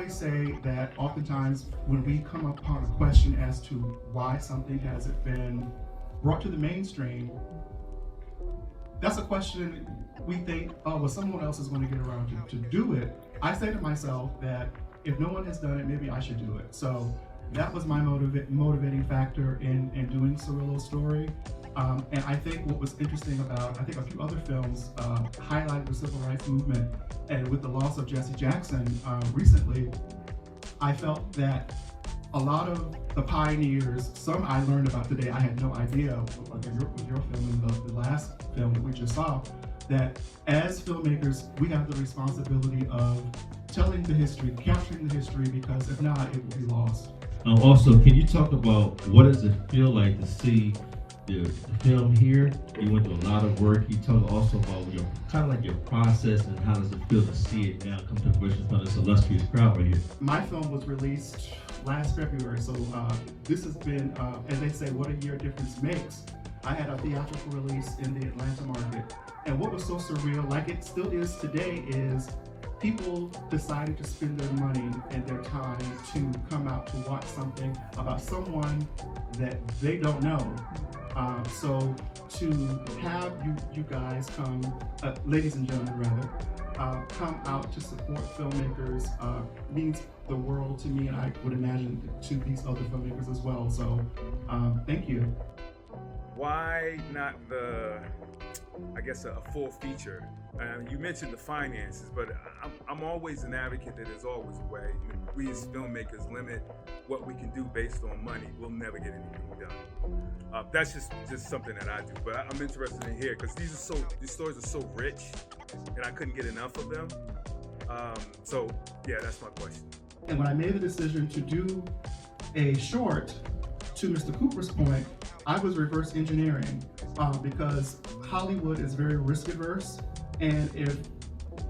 always say that oftentimes when we come upon a question as to why something hasn't been brought to the mainstream, that's a question we think, oh, well, someone else is going to get around to do it. I say to myself that if no one has done it, maybe I should do it. So that was my motivating factor in doing CIRILO's story. And I think what was interesting about, I think a few other films highlighted the civil rights movement, and with the loss of Jesse Jackson recently, I felt that a lot of the pioneers, some I learned about today, I had no idea, like with your film and the last film that we just saw, that as filmmakers, we have the responsibility of telling the history, capturing the history, because if not, it will be lost. Also, can you talk about what does it feel like to see the film here? You went through a lot of work. You talk also about your kind of like your process and how does it feel to see it now come to fruition in front of this illustrious crowd right here. My film was released last February, so this has been, as they say, what a year difference makes. I had a theatrical release in the Atlanta market, and what was so surreal, like it still is today, is people decided to spend their money and their time to come out to watch something about someone that they don't know. So to have you guys come, ladies and gentlemen rather, come out to support filmmakers means the world to me, and I would imagine to these other filmmakers as well. So thank you. Why not I guess a full feature? You mentioned the finances, but I'm always an advocate that there's always a way. We as filmmakers limit what we can do based on money. We'll never get anything done. That's just something that I do. But I'm interested in here because these stories are so rich, and I couldn't get enough of them. So yeah, that's my question. And when I made the decision to do a short, to Mr. Cooper's point, I was reverse engineering because Hollywood is very risk averse, and if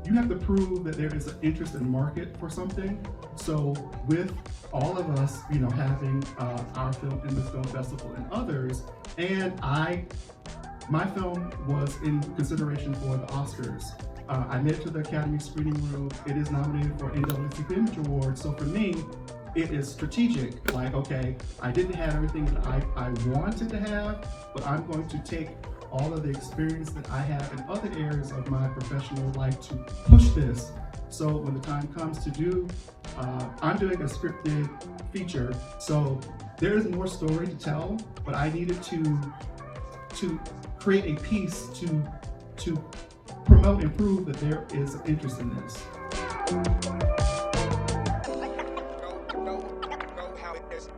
you have to prove that there is an interest in market for something. So with all of us, having our film in the film festival and others, and my film was in consideration for the Oscars. I made it to the Academy screening room. It is nominated for NAACP Image Award. So for me, it is strategic. Like, okay, I didn't have everything that I wanted to have, but I'm going to take all of the experience that I have in other areas of my professional life to push this. So when the time comes to do, I'm doing a scripted feature. So there is more story to tell, but I needed to create a piece to promote and prove that there is interest in this. Know how it is.